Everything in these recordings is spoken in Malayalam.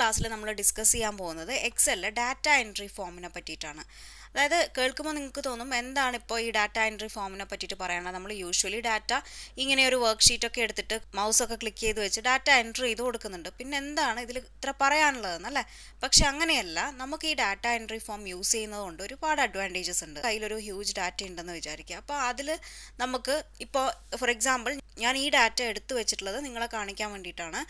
ക്ലാസ്സിൽ നമ്മൾ ഡിസ്കസ് ചെയ്യാൻ പോകുന്നത് എക്സലിലെ ഡാറ്റ എൻട്രി ഫോമിനെ പറ്റിയിട്ടാണ്. അതായത് കേൾക്കുമ്പോൾ നിങ്ങൾക്ക് തോന്നും എന്താണ് ഇപ്പോൾ ഈ ഡാറ്റ എൻട്രി ഫോമിനെ പറ്റിയിട്ട് പറയാനുള്ളത്. നമ്മൾ യൂഷ്വലി ഡാറ്റ ഇങ്ങനെ ഒരു വർക്ക് ഷീറ്റൊക്കെ എടുത്തിട്ട് മൗസൊക്കെ ക്ലിക്ക് ചെയ്ത് വെച്ച് ഡാറ്റ എൻട്രി ചെയ്ത് കൊടുക്കുന്നുണ്ട്. പിന്നെ എന്താണ് ഇതിൽ ഇത്ര പറയാനുള്ളതെന്നല്ലേ? പക്ഷെ അങ്ങനെയല്ല. നമുക്ക് ഈ ഡാറ്റ എൻട്രി ഫോം യൂസ് ചെയ്യുന്നത് കൊണ്ട് ഒരുപാട് അഡ്വാൻറ്റേജസ് ഉണ്ട്. കയ്യിലൊരു ഹ്യൂജ് ഡാറ്റ ഉണ്ടെന്ന് വിചാരിക്കുക. അപ്പോൾ അതിൽ നമുക്ക് ഇപ്പോൾ ഫോർ എക്സാമ്പിൾ ഞാൻ ഈ ഡാറ്റ എടുത്തു വെച്ചിട്ടുള്ളത് നിങ്ങളെ കാണിക്കാൻ വേണ്ടിയിട്ടാണ്.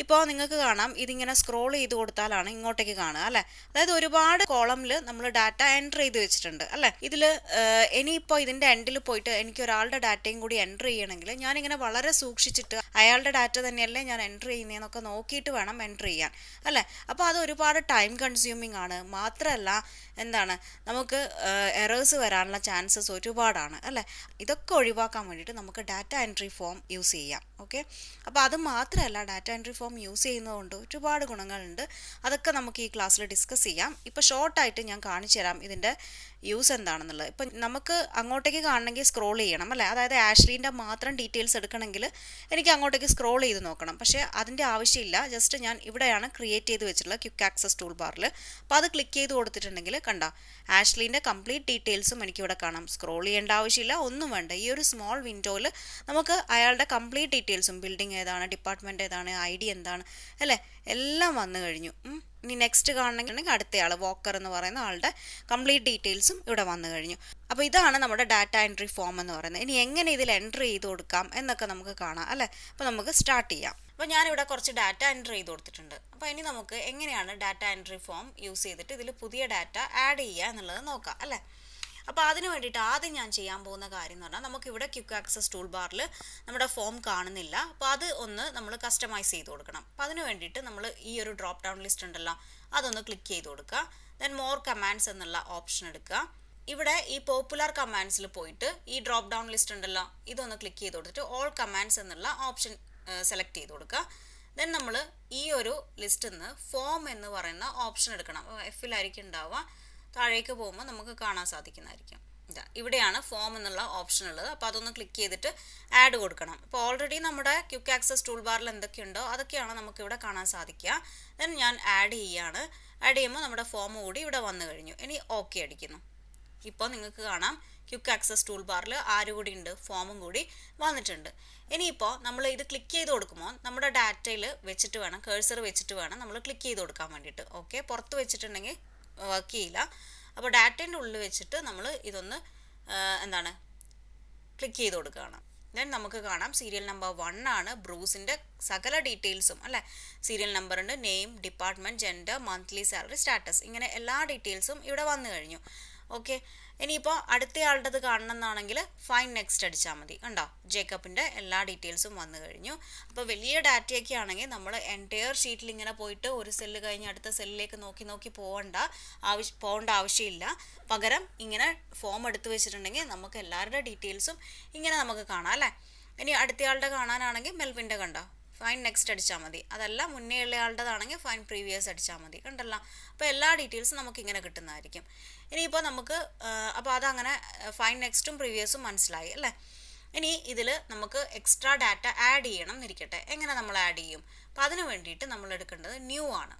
ഇപ്പോൾ നിങ്ങൾക്ക് കാണാം ഇതിങ്ങനെ സ്ക്രോൾ ചെയ്ത് കൊടുത്താലാണ് ഇങ്ങോട്ടേക്ക് കാണുക അല്ലേ? അതായത് ഒരുപാട് കോളമിൽ നമ്മൾ ഡാറ്റ എൻറ്റർ ചെയ്ത് വെച്ചിട്ടുണ്ട് അല്ലേ? ഇതിൽ ഇനിയിപ്പോൾ ഇതിൻ്റെ എൻഡിൽ പോയിട്ട് എനിക്ക് ഒരാളുടെ ഡാറ്റയും കൂടി എൻറ്റർ ചെയ്യണമെങ്കിൽ ഞാനിങ്ങനെ വളരെ സൂക്ഷിച്ചിട്ട് അയാളുടെ ഡാറ്റ തന്നെയല്ലേ ഞാൻ എൻറ്റർ ചെയ്യുന്നതെന്നൊക്കെ നോക്കിയിട്ട് വേണം എൻറ്റർ ചെയ്യാൻ അല്ലേ? അപ്പോൾ അത് ഒരുപാട് ടൈം കൺസ്യൂമിങ് ആണ്. മാത്രമല്ല എന്താണ് നമുക്ക് എറേഴ്സ് വരാനുള്ള ചാൻസസ് ഒരുപാടാണ് അല്ലേ? ഇതൊക്കെ ഒഴിവാക്കാൻ വേണ്ടിയിട്ട് നമുക്ക് ഡാറ്റ എൻട്രി ഫോം യൂസ് ചെയ്യാം. ഓക്കെ, അപ്പോൾ അത് മാത്രമല്ല ഡാറ്റ എൻട്രി ഫോം യൂസ് ചെയ്യുന്നതുകൊണ്ട് ഒരുപാട് ഗുണങ്ങളുണ്ട്. അതൊക്കെ നമുക്ക് ഈ ക്ലാസ്സിൽ ഡിസ്കസ് ചെയ്യാം. ഇപ്പോൾ ഷോർട്ടായിട്ട് ഞാൻ കാണിച്ചു തരാം ഇതിൻ്റെ യൂസ് എന്താണെന്നുള്ളത്. ഇപ്പം നമുക്ക് അങ്ങോട്ടേക്ക് കാണണമെങ്കിൽ സ്ക്രോൾ ചെയ്യണം അല്ലേ? അതായത് ആഷ്ലീൻ്റെ മാത്രം ഡീറ്റെയിൽസ് എടുക്കണമെങ്കിൽ എനിക്ക് അങ്ങോട്ടേക്ക് സ്ക്രോൾ ചെയ്ത് നോക്കണം. പക്ഷേ അതിൻ്റെ ആവശ്യമില്ല. ജസ്റ്റ് ഞാൻ ഇവിടെയാണ് ക്രിയേറ്റ് ചെയ്ത് വെച്ചിട്ടുള്ളത് ക്വിക്ക് ആക്സസ് ടൂൾ ബാറിൽ. അപ്പോൾ അത് ക്ലിക്ക് ചെയ്ത് കൊടുത്തിട്ടുണ്ടെങ്കിൽ കണ്ട ആഷ്ലീൻ്റെ കംപ്ലീറ്റ് ഡീറ്റെയിൽസും എനിക്കിവിടെ കാണാം. സ്ക്രോൾ ചെയ്യേണ്ട ആവശ്യമില്ല, ഒന്നും വേണ്ട. ഈ ഒരു സ്മോൾ വിൻഡോയിൽ നമുക്ക് അയാളുടെ കംപ്ലീറ്റ് ഡീറ്റെയിൽസും ബിൽഡിംഗ് ഏതാണ്, ഡിപ്പാർട്ട്മെൻറ്റ് ഏതാണ്, ഐ ഡി എന്താണ് അല്ലേ, എല്ലാം വന്നു കഴിഞ്ഞു. ഇനി നെക്സ്റ്റ് കാണണമെങ്കിൽ അടുത്തയാൾ വോക്കർ എന്ന് പറയുന്ന ആളുടെ കംപ്ലീറ്റ് ഡീറ്റെയിൽസും ഇവിടെ വന്നു കഴിഞ്ഞു. അപ്പോൾ ഇതാണ് നമ്മുടെ ഡാറ്റ എൻട്രി ഫോം എന്ന് പറയുന്നത്. ഇനി എങ്ങനെ ഇതിൽ എൻട്രി ചെയ്ത് കൊടുക്കാം എന്നൊക്കെ നമുക്ക് കാണാം അല്ലേ? അപ്പോൾ നമുക്ക് സ്റ്റാർട്ട് ചെയ്യാം. അപ്പോൾ ഞാനിവിടെ കുറച്ച് ഡാറ്റ എൻട്രി ചെയ്ത് കൊടുത്തിട്ടുണ്ട്. അപ്പോൾ ഇനി നമുക്ക് എങ്ങനെയാണ് ഡാറ്റ എൻട്രി ഫോം യൂസ് ചെയ്തിട്ട് ഇതിൽ പുതിയ ഡാറ്റ ആഡ് ചെയ്യുക എന്നുള്ളത് നോക്കാം അല്ലേ? അപ്പോൾ അതിന് വേണ്ടിയിട്ട് ആദ്യം ഞാൻ ചെയ്യാൻ പോകുന്ന കാര്യം എന്ന് പറഞ്ഞാൽ നമുക്കിവിടെ ക്വിക്ക് ആക്സസ് ടൂൾ ബാറിൽ നമ്മുടെ ഫോം കാണുന്നില്ല. അപ്പോൾ അത് ഒന്ന് നമ്മൾ കസ്റ്റമൈസ് ചെയ്ത് കൊടുക്കണം. അപ്പോൾ അതിന് വേണ്ടിയിട്ട് നമ്മൾ ഈ ഒരു ഡ്രോപ്പ് ഡൗൺ ലിസ്റ്റ് ഉണ്ടല്ലോ അതൊന്ന് ക്ലിക്ക് ചെയ്ത് കൊടുക്കുക. ദെൻ മോർ കമാൻഡ്സ് എന്നുള്ള ഓപ്ഷൻ എടുക്കുക. ഇവിടെ ഈ പോപ്പുലർ കമാൻഡ്സിൽ പോയിട്ട് ഈ ഡ്രോപ്പ് ഡൗൺ ലിസ്റ്റ് ഉണ്ടല്ലോ ഇതൊന്ന് ക്ലിക്ക് ചെയ്ത് കൊടുത്തിട്ട് ഓൾ കമാൻഡ്സ് എന്നുള്ള ഓപ്ഷൻ സെലക്ട് ചെയ്ത് കൊടുക്കുക. ദെൻ നമ്മൾ ഈ ഒരു ലിസ്റ്റിൽ നിന്ന് ഫോം എന്ന് പറയുന്ന ഓപ്ഷൻ എടുക്കണം. എഫിലായിരിക്കും ഉണ്ടാവുക. താഴേക്ക് പോകുമ്പോൾ നമുക്ക് കാണാൻ സാധിക്കുന്നതായിരിക്കും. ഇവിടെയാണ് ഫോം എന്നുള്ള ഓപ്ഷൻ ഉള്ളത്. അപ്പോൾ അതൊന്ന് ക്ലിക്ക് ചെയ്തിട്ട് ആഡ് കൊടുക്കണം. അപ്പോൾ ഓൾറെഡി നമ്മുടെ ക്വിക്ക് ആക്സസ് ടൂൾ ബാറിൽ എന്തൊക്കെയുണ്ടോ അതൊക്കെയാണ് നമുക്കിവിടെ കാണാൻ സാധിക്കുക. ദെൻ ഞാൻ ആഡ് ചെയ്യുകയാണ്. ആഡ് ചെയ്യുമ്പോൾ നമ്മുടെ ഫോം കൂടി ഇവിടെ വന്നു കഴിഞ്ഞു. ഇനി ഓക്കെ അടിക്കുന്നു. ഇപ്പോൾ നിങ്ങൾക്ക് കാണാം ക്വിക്ക് ആക്സസ് ടൂൾ ബാറിൽ ആര് കൂടി ഉണ്ട്, ഫോമും കൂടി വന്നിട്ടുണ്ട്. ഇനിയിപ്പോൾ നമ്മൾ ഇത് ക്ലിക്ക് ചെയ്ത് കൊടുക്കുമ്പോൾ നമ്മുടെ ഡാറ്റയിൽ വെച്ചിട്ട് വേണം, കേഴ്സർ വെച്ചിട്ട് വേണം നമ്മൾ ക്ലിക്ക് ചെയ്ത് കൊടുക്കാൻ വേണ്ടിയിട്ട്. ഓക്കെ, പുറത്ത് വെച്ചിട്ടുണ്ടെങ്കിൽ വർക്ക് ചെയ്യില്ല. അപ്പോൾ ഡാറ്റേൻ്റെ ഉള്ളിൽ വെച്ചിട്ട് നമ്മൾ ഇതൊന്ന് എന്താണ് ക്ലിക്ക് ചെയ്ത് കൊടുക്കുകയാണ്. ദെൻ നമുക്ക് കാണാം സീരിയൽ നമ്പർ 1 ആണ്. ബ്രൂസിൻ്റെ സകല ഡീറ്റെയിൽസും അല്ലേ? സീരിയൽ നമ്പർ ഉണ്ട്, name, department, gender, monthly salary, status, ഇങ്ങനെ എല്ലാ ഡീറ്റെയിൽസും ഇവിടെ വന്നു കഴിഞ്ഞു. ഓക്കെ, ഇനിയിപ്പോൾ അടുത്തയാളുടേത് കാണണമെന്നാണെങ്കിൽ ഫൈൻ നെക്സ്റ്റ് അടിച്ചാൽ മതി. കണ്ടോ, ജേക്കബിൻ്റെ എല്ലാ ഡീറ്റെയിൽസും വന്നു കഴിഞ്ഞു. അപ്പോൾ വലിയ ഡാറ്റയൊക്കെ ആണെങ്കിൽ നമ്മൾ എൻറ്റയർ ഷീറ്റിൽ ഇങ്ങനെ പോയിട്ട് ഒരു സെല്ല് കഴിഞ്ഞ് അടുത്ത സെല്ലിലേക്ക് നോക്കി പോകേണ്ട ആവശ്യമില്ല. പകരം ഇങ്ങനെ ഫോം എടുത്ത് വെച്ചിട്ടുണ്ടെങ്കിൽ നമുക്ക് എല്ലാവരുടെ ഡീറ്റെയിൽസും ഇങ്ങനെ നമുക്ക് കാണാം അല്ലേ? ഇനി അടുത്തയാളുടെ കാണാനാണെങ്കിൽ മെൽവിൻ്റെ കണ്ടോ ഫൈൻ നെക്സ്റ്റ് അടിച്ചാൽ മതി. അതല്ല മുന്നേ ഉള്ള ആളുടേതാണെങ്കിൽ ഫൈൻ പ്രീവിയസ് അടിച്ചാൽ മതി. കണ്ടല്ലോ, അപ്പോൾ എല്ലാ ഡീറ്റെയിൽസും നമുക്ക് ഇങ്ങനെ കിട്ടുന്നതായിരിക്കും. ഇനിയിപ്പോൾ നമുക്ക് അപ്പോൾ അതങ്ങനെ ഫൈൻ നെക്സ്റ്റും പ്രീവിയസും മനസ്സിലായി അല്ലേ? ഇനി ഇതിൽ നമുക്ക് എക്സ്ട്രാ ഡാറ്റ ആഡ് ചെയ്യണം എന്നിരിക്കട്ടെ. എങ്ങനെ നമ്മൾ ആഡ് ചെയ്യും? അപ്പോൾ അതിന് വേണ്ടിയിട്ട് നമ്മൾ എടുക്കേണ്ടത് ന്യൂ ആണ്.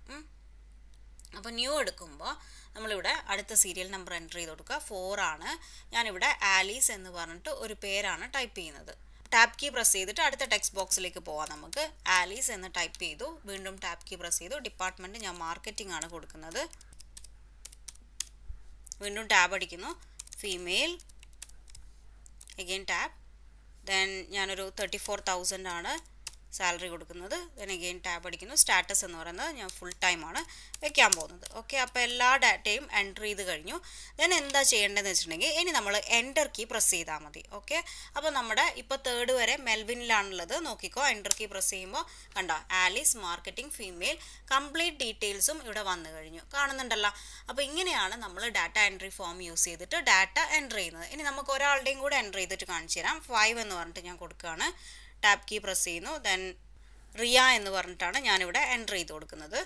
അപ്പോൾ ന്യൂ എടുക്കുമ്പോൾ നമ്മളിവിടെ അടുത്ത സീരിയൽ നമ്പർ എൻ്റർ ചെയ്ത് കൊടുക്കുക. 4 ആണ്. ഞാനിവിടെ ആലീസ് എന്ന് പറഞ്ഞിട്ട് ഒരു പേരാണ് ടൈപ്പ് ചെയ്യുന്നത്. ടാപ്പ് കീ പ്രസ് ചെയ്തിട്ട് അടുത്ത ടെക്സ്റ്റ് ബോക്സിലേക്ക് പോവാം. നമുക്ക് ആലീസ് എന്ന് ടൈപ്പ് ചെയ്തു. വീണ്ടും ടാപ്പ് കീ പ്രസ് ചെയ്തു. ഡിപ്പാർട്ട്മെൻറ്റ് ഞാൻ മാർക്കറ്റിംഗ് ആണ് കൊടുക്കുന്നത്. വീണ്ടും ടാബ് അടിക്കുന്നു. Female, again tab. ദെൻ ഞാനൊരു 34,000 ആണ് സാലറി കൊടുക്കുന്നത്. ദെൻ അഗെയിൻ ടാബ് അടിക്കുന്നു. സ്റ്റാറ്റസ് എന്ന് പറയുന്നത് ഞാൻ ഫുൾ ടൈം ആണ് വെക്കാൻ പോകുന്നത്. ഓക്കെ, അപ്പോൾ എല്ലാ ഡാറ്റയും എൻറ്റർ ചെയ്ത് കഴിഞ്ഞു. ദെൻ എന്താ ചെയ്യേണ്ടതെന്ന് വെച്ചിട്ടുണ്ടെങ്കിൽ ഇനി നമ്മൾ എൻ്റർ കീ പ്രസ് ചെയ്താൽ മതി. ഓക്കെ, അപ്പോൾ നമ്മുടെ ഇപ്പോൾ 3rd വരെ മെൽവിനിലാണുള്ളത്. നോക്കിക്കോ, എൻ്റർ കീ പ്രസ് ചെയ്യുമ്പോൾ കണ്ടോ ആലീസ്, മാർക്കറ്റിംഗ്, ഫീമെയിൽ, കംപ്ലീറ്റ് ഡീറ്റെയിൽസും ഇവിടെ വന്നു കഴിഞ്ഞു. കാണുന്നുണ്ടല്ലോ? അപ്പോൾ ഇങ്ങനെയാണ് നമ്മൾ ഡാറ്റ എൻട്രി ഫോം യൂസ് ചെയ്തിട്ട് ഡാറ്റ എൻ്റർ ചെയ്യുന്നത്. ഇനി നമുക്ക് ഒരാളുടെയും കൂടെ എൻ്റർ ചെയ്തിട്ട് കാണിച്ചു തരാം. 5 എന്ന് പറഞ്ഞിട്ട് ഞാൻ കൊടുക്കുകയാണ്. ടാപ്പ് കീ പ്രസ് ചെയ്യുന്നു. ദെൻ റിയ എന്ന് പറഞ്ഞിട്ടാണ് ഞാനിവിടെ എൻ്റർ ചെയ്ത് കൊടുക്കുന്നത്.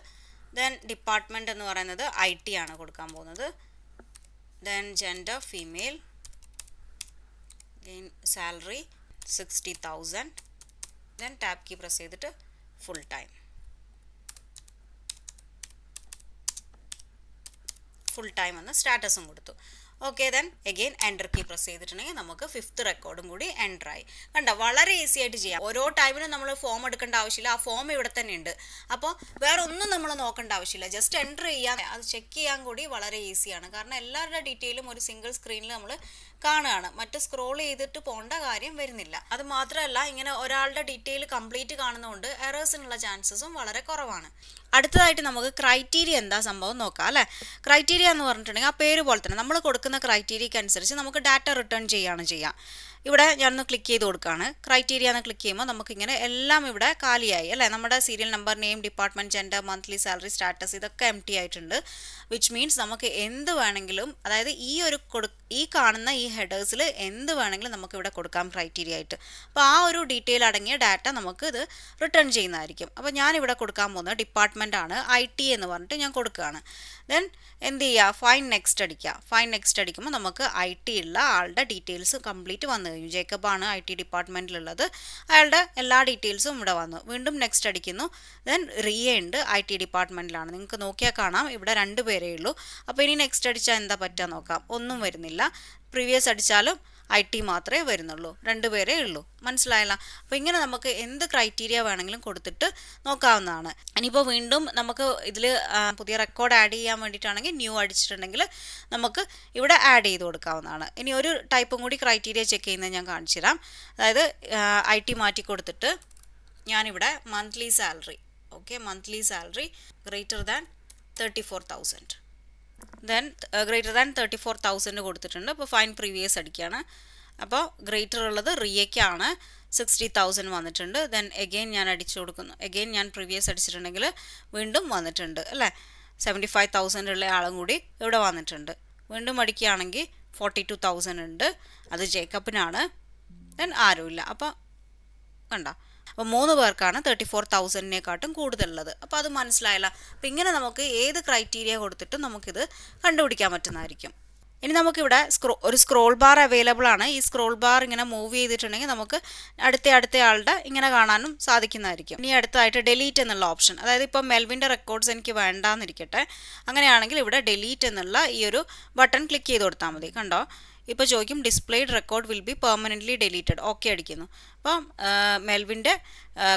ദെൻ ഡിപ്പാർട്ട്മെൻറ്റ് എന്ന് പറയുന്നത് IT ആണ് കൊടുക്കാൻ പോകുന്നത്. Then gender female, then salary 60,000. Then tab key press ചെയ്തിട്ട് ഫുൾ ടൈം. ഫുൾ ടൈം എന്ന സ്റ്റാറ്റസും കൊടുത്തു. Okay, then again enter key press ചെയ്തിട്ടുണ്ടെങ്കിൽ നമുക്ക് 5th റെക്കോർഡും കൂടി എൻ്റർ ആയി. കണ്ടോ, വളരെ ഈസി ആയിട്ട് ചെയ്യാം. ഓരോ ടൈമിനും നമ്മൾ ഫോം എടുക്കേണ്ട ആവശ്യമില്ല, ആ ഫോം ഇവിടെ തന്നെ ഉണ്ട്. അപ്പോൾ വേറെ ഒന്നും നമ്മൾ നോക്കേണ്ട ആവശ്യമില്ല, ജസ്റ്റ് എൻ്റർ ചെയ്യാൻ, അത് ചെക്ക് ചെയ്യാൻ കൂടി വളരെ ഈസിയാണ്. കാരണം എല്ലാവരുടെ ഡീറ്റെയിലും ഒരു സിംഗിൾ സ്ക്രീനിൽ നമ്മൾ കാണുകയാണ്, മറ്റ് സ്ക്രോൾ ചെയ്തിട്ട് പോകേണ്ട കാര്യം വരുന്നില്ല. അത് മാത്രമല്ല, ഇങ്ങനെ ഒരാളുടെ ഡീറ്റെയിൽ കംപ്ലീറ്റ് കാണുന്നതുകൊണ്ട് എറേഴ്സിനുള്ള ചാൻസസും വളരെ കുറവാണ്. അടുത്തതായിട്ട് നമുക്ക് ക്രൈറ്റീരിയ എന്താ സംഭവം നോക്കാം അല്ലേ. ക്രൈറ്റീരിയ എന്ന് പറഞ്ഞിട്ടുണ്ടെങ്കിൽ ആ പേര് പോലെ തന്നെ നമ്മൾ കൊടുക്കുന്ന ക്രൈറ്റീരിയക്ക് അനുസരിച്ച് നമുക്ക് ഡാറ്റ റിട്ടേൺ ചെയ്യുക. ഇവിടെ ഞാനൊന്ന് ക്ലിക്ക് ചെയ്ത് കൊടുക്കുകയാണ്. ക്രൈറ്റീരിയ എന്ന് ക്ലിക്ക് ചെയ്യുമ്പോൾ നമുക്കിങ്ങനെ എല്ലാം ഇവിടെ കാലിയായി അല്ലേ. നമ്മുടെ serial number, name, department, gender, monthly salary, status ഇതൊക്കെ എംപ്റ്റി ആയിട്ടുണ്ട്. വിച്ച് മീൻസ് നമുക്ക് എന്ത് വേണമെങ്കിലും, അതായത് ഈ കാണുന്ന ഈ ഹെഡേഴ്സിൽ എന്ത് വേണമെങ്കിലും നമുക്കിവിടെ കൊടുക്കാം ക്രൈറ്റീരിയ ആയിട്ട്. അപ്പോൾ ആ ഒരു ഡീറ്റെയിൽ അടങ്ങിയ ഡാറ്റ നമുക്ക് ഇത് റിട്ടേൺ ചെയ്യുന്നതായിരിക്കും. അപ്പോൾ ഞാനിവിടെ കൊടുക്കാൻ പോകുന്നത് ഡിപ്പാർട്ട്മെൻ്റ് ആണ്, IT എന്ന് പറഞ്ഞിട്ട് ഞാൻ കൊടുക്കുകയാണ്. ദെൻ എന്ത് ചെയ്യുക, ഫൈൻ നെക്സ്റ്റ് അടിക്കുക. ഫൈൻ നെക്സ്റ്റ് അടിക്കുമ്പോൾ നമുക്ക് IT ഉള്ള ആളുടെ ഡീറ്റെയിൽസ് കംപ്ലീറ്റ് വന്നു കഴിഞ്ഞു. ജേക്കബാണ് IT ഡിപ്പാർട്ട്മെൻറ്റിലുള്ളത്, അയാളുടെ എല്ലാ ഡീറ്റെയിൽസും ഇവിടെ വന്നു. വീണ്ടും നെക്സ്റ്റ് അടിക്കുന്നു. ദെൻ റിയ ഉണ്ട്, IT ഡിപ്പാർട്ട്മെൻറ്റിലാണ്. നിങ്ങൾക്ക് നോക്കിയാൽ കാണാം ഇവിടെ 2 പേരേ ഉള്ളൂ. അപ്പോൾ ഇനി നെക്സ്റ്റ് അടിച്ചാൽ എന്താ പറ്റുക നോക്കാം. ഒന്നും വരുന്നില്ല. പ്രീവിയസ് അടിച്ചാലും IT മാത്രമേ വരുന്നുള്ളൂ, 2 പേരേ ഉള്ളൂ. മനസ്സിലായല്ല. അപ്പോൾ ഇങ്ങനെ നമുക്ക് എന്ത് ക്രൈറ്റീരിയ വേണമെങ്കിലും കൊടുത്തിട്ട് നോക്കാവുന്നതാണ്. ഇനിയിപ്പോൾ വീണ്ടും നമുക്ക് ഇതിൽ പുതിയ റെക്കോർഡ് ആഡ് ചെയ്യാൻ വേണ്ടിയിട്ടാണെങ്കിൽ ന്യൂ അടിച്ചിട്ടുണ്ടെങ്കിൽ നമുക്ക് ഇവിടെ ആഡ് ചെയ്ത് കൊടുക്കാവുന്നതാണ്. ഇനി ഒരു ടൈപ്പും കൂടി ക്രൈറ്റീരിയ ചെക്ക് ചെയ്യുന്നത് ഞാൻ കാണിച്ചു തരാം. അതായത് IT മാറ്റി കൊടുത്തിട്ട് ഞാനിവിടെ monthly salary, okay, monthly salary greater than 34,000, then greater than 34,000 കൊടുത്തിട്ടുണ്ട്. അപ്പോൾ ഫൈൻ പ്രീവിയസ് അടിക്കുകയാണ്. അപ്പോൾ ഗ്രേറ്റർ ഉള്ളത് റിയയ്ക്കാണ്, 60,000 വന്നിട്ടുണ്ട്. ദെൻ എഗെയിൻ ഞാൻ അടിച്ചു കൊടുക്കുന്നു. എഗെയിൻ ഞാൻ പ്രീവിയസ് അടിച്ചിട്ടുണ്ടെങ്കിൽ വീണ്ടും വന്നിട്ടുണ്ട് അല്ലേ. 75,000 ഉള്ള ആളും കൂടി ഇവിടെ വന്നിട്ടുണ്ട്. വീണ്ടും അടിക്കുകയാണെങ്കിൽ 42,000 ഉണ്ട്, അത് ജേക്കബിനാണ്. ദെൻ ആരുമില്ല. അപ്പോൾ കണ്ടോ, അപ്പോൾ 3 പേർക്കാണ് 34,000-നേക്കാട്ടും കൂടുതലുള്ളത്. അപ്പോൾ അത് മനസ്സിലായല്ലോ. അപ്പോൾ ഇങ്ങനെ നമുക്ക് ഏത് ക്രൈറ്റീരിയ കൊടുത്തിട്ടും നമുക്കിത് കണ്ടുപിടിക്കാൻ പറ്റുന്നതായിരിക്കും. ഇനി നമുക്കിവിടെ ഒരു സ്ക്രോൾ ബാർ അവൈലബിൾ ആണ്. ഈ സ്ക്രോൾ ബാർ ഇങ്ങനെ മൂവ് ചെയ്തിട്ടുണ്ടെങ്കിൽ നമുക്ക് അടുത്ത ആളുടെ ഇങ്ങനെ കാണാനും സാധിക്കുന്നതായിരിക്കും. ഇനി അടുത്തതായിട്ട് ഡിലീറ്റ് എന്നുള്ള ഓപ്ഷൻ, അതായത് ഇപ്പോൾ മെൽവിൻ്റെ റെക്കോർഡ്സ് എനിക്ക് വേണ്ടാന്നിരിക്കട്ടെ, അങ്ങനെയാണെങ്കിൽ ഇവിടെ ഡിലീറ്റ് എന്നുള്ള ഈ ഒരു ബട്ടൺ ക്ലിക്ക് ചെയ്ത് കൊടുത്താൽ മതി. കണ്ടോ, ഇപ്പോൾ ചോദിക്കും displayed record will be permanently deleted, okay അടിക്കുന്നു. അപ്പം മെൽവിൻ്റെ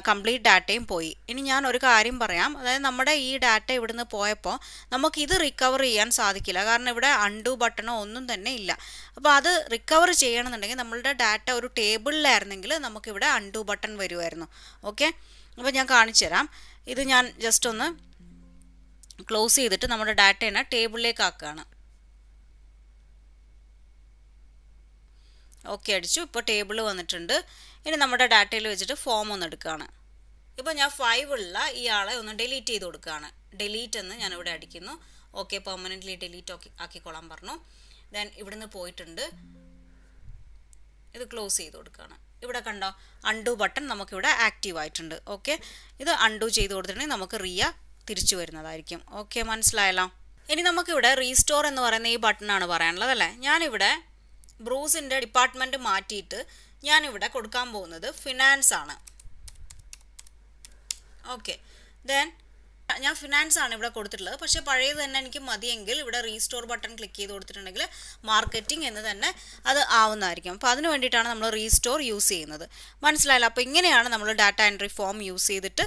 കംപ്ലീറ്റ് ഡാറ്റയും പോയി. ഇനി ഞാൻ ഒരു കാര്യം പറയാം, അതായത് നമ്മുടെ ഈ ഡാറ്റ ഇവിടുന്ന് പോയപ്പോൾ നമുക്കിത് റിക്കവർ ചെയ്യാൻ സാധിക്കില്ല, കാരണം ഇവിടെ അൺഡു ബട്ടണോ ഒന്നും തന്നെ ഇല്ല. അപ്പോൾ അത് റിക്കവർ ചെയ്യണമെന്നുണ്ടെങ്കിൽ നമ്മളുടെ ഡാറ്റ ഒരു ടേബിളിലായിരുന്നെങ്കിൽ നമുക്കിവിടെ അൺഡു ബട്ടൺ വരുമായിരുന്നു. ഓക്കെ, അപ്പോൾ ഞാൻ കാണിച്ചു തരാം. ഇത് ഞാൻ ജസ്റ്റ് ഒന്ന് ക്ലോസ് ചെയ്തിട്ട് നമ്മുടെ ഡാറ്റേനെ ടേബിളിലേക്ക് ആക്കുകയാണ്. ഓക്കെ അടിച്ചു. ഇപ്പോൾ ടേബിൾ വന്നിട്ടുണ്ട്. ഇനി നമ്മുടെ ഡാറ്റയിൽ വെച്ചിട്ട് ഫോം ഒന്ന് എടുക്കുകയാണ്. ഇപ്പോൾ ഞാൻ 5 ഉള്ള ഇയാളെ ഒന്ന് ഡിലീറ്റ് ചെയ്ത് കൊടുക്കുകയാണ്. ഡിലീറ്റ് എന്ന് ഞാനിവിടെ അടിക്കുന്നു. ഓക്കെ, പെർമനൻ്റ്ലി ഡിലീറ്റ് ആക്കിക്കോളാൻ പറഞ്ഞു. ദെൻ ഇവിടുന്ന് പോയിട്ടുണ്ട്, ഇത് ക്ലോസ് ചെയ്ത് കൊടുക്കുകയാണ്. ഇവിടെ കണ്ടോ, അൺഡു ബട്ടൺ നമുക്കിവിടെ ആക്റ്റീവ് ആയിട്ടുണ്ട്. ഓക്കെ, ഇത് അൺഡു ചെയ്ത് കൊടുത്തിട്ടുണ്ടെങ്കിൽ നമുക്ക് റിയ തിരിച്ചു വരുന്നതായിരിക്കും. ഓക്കെ, മനസ്സിലായല്ലോ. ഇനി നമുക്കിവിടെ റീസ്റ്റോർ എന്ന് പറയുന്ന ഈ ബട്ടണാണ് പറയാനുള്ളത് അല്ലേ. ഞാനിവിടെ ബ്രൂസിൻ്റെ ഡിപ്പാർട്ട്മെൻറ്റ് മാറ്റിയിട്ട് ഞാനിവിടെ കൊടുക്കാൻ പോകുന്നത് ഫിനാൻസ് ആണ്. ഓക്കെ, ദെൻ ഞാൻ ഫിനാൻസ് ആണ് ഇവിടെ കൊടുത്തിട്ടുള്ളത്. പക്ഷേ പഴയത് തന്നെ എനിക്ക് മതിയെങ്കിൽ ഇവിടെ റീസ്റ്റോർ ബട്ടൺ ക്ലിക്ക് ചെയ്ത് കൊടുത്തിട്ടുണ്ടെങ്കിൽ മാർക്കറ്റിംഗ് എന്ന് തന്നെ അത് ആവുന്നതായിരിക്കും. അപ്പോൾ അതിന് വേണ്ടിയിട്ടാണ് നമ്മൾ റീസ്റ്റോർ യൂസ് ചെയ്യുന്നത്. മനസ്സിലായല്ലോ. അപ്പോൾ ഇങ്ങനെയാണ് നമ്മൾ ഡാറ്റ എൻട്രി ഫോം യൂസ് ചെയ്തിട്ട്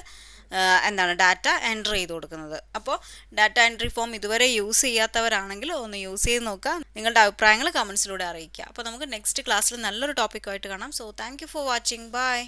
ഡാറ്റ എൻ്റർ ചെയ്ത് കൊടുക്കുന്നത്. അപ്പോൾ ഡാറ്റ എൻട്രി ഫോം ഇതുവരെ യൂസ് ചെയ്യാത്തവരാണെങ്കിൽ ഒന്ന് യൂസ് ചെയ്ത് നോക്കുക. നിങ്ങളുടെ അഭിപ്രായങ്ങൾ കമൻസിലൂടെ അറിയിക്കുക. അപ്പോൾ നമുക്ക് നെക്സ്റ്റ് ക്ലാസ്സിൽ നല്ലൊരു ടോപ്പിക്കുമായിട്ട് കാണാം. So thank you for watching. By.